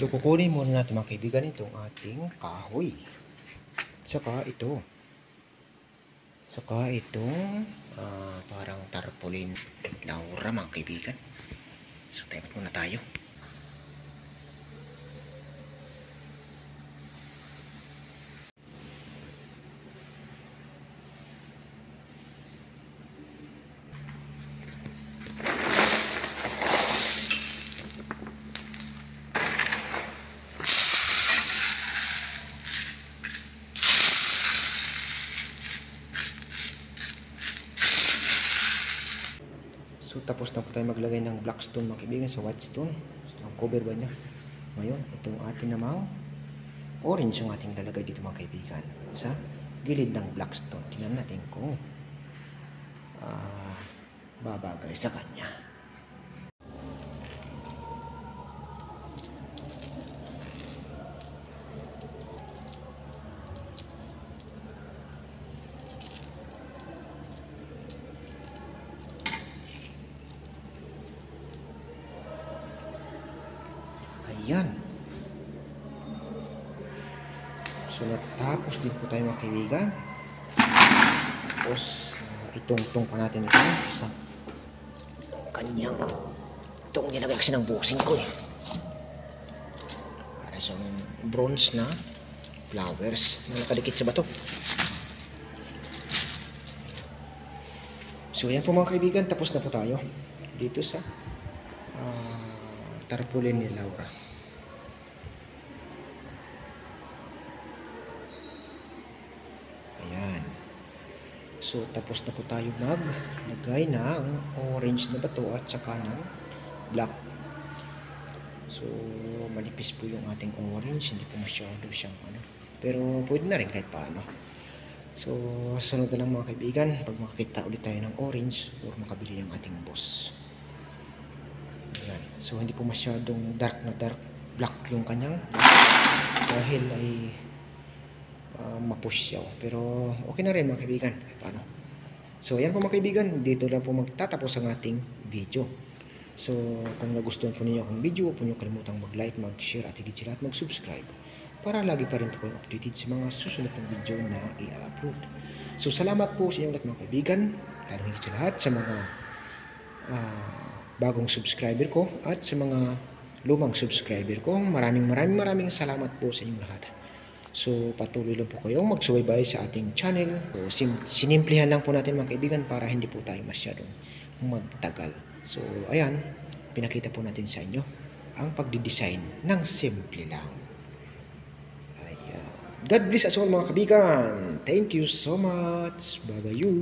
So, kukunin muna natin mga kaibigan itong ating kahoy. Saka ito. Saka itong parang tarpaulin laura mga kaibigan. So, tayo muna tayo. So, tapos na po tayo maglagay ng black stone mga kaibigan sa white stone. So, ang cover ba niya? Ngayon, itong ating namang orange ang ating lalagay dito mga kaibigan. Sa gilid ng black stone. Tingnan natin kung babagay sa kanya. Ayan. So, natapos din po tayo mga kaibigan. Tapos, itong pa natin ito sa kanyang itong nilagay kasi ng busing ko para sa bronze na flowers na nakadikit sa bato. So, yan po mga kaibigan. Tapos na po tayo dito sa tarpaulin ni Laura. Ayan. So, tapos na po tayo maglagay ng orange na bato at saka ng black. So, malipis po yung ating orange. Hindi po masyado siyang pero pwede na rin kahit paano. So, sunod na lang mga kaibigan pag makakita ulit tayo ng orange or makabili yung ating boss. Ayan. So, hindi po masyadong dark na dark black yung kanyang dahil ay mapusyaw. Pero, okay na rin mga kaibigan. Paano? So, ayan po mga kaibigan. Dito lang po magtatapos ang ating video. So, kung nagustuhan po ninyo akong video, huwag po nyo kalimutang mag-like, mag-share at higit sila at mag-subscribe para lagi pa rin po kayo updated sa mga susunod ng video na i-upload. So, salamat po sa inyong lahat mga kaibigan. Lalo higit sa lahat sa mga bagong subscriber ko at sa mga lumang subscriber ko. Maraming salamat po sa inyong lahat. So, patuloy lang po kayong magsubaybay sa ating channel. So, sinimplihan lang po natin mga kaibigan para hindi po tayo masyadong magtagal. So, ayan, pinakita po natin sa inyo ang pagdidesign ng simple lang. Ayan. God bless us all mga kaibigan. Thank you so much. Bye-bye you.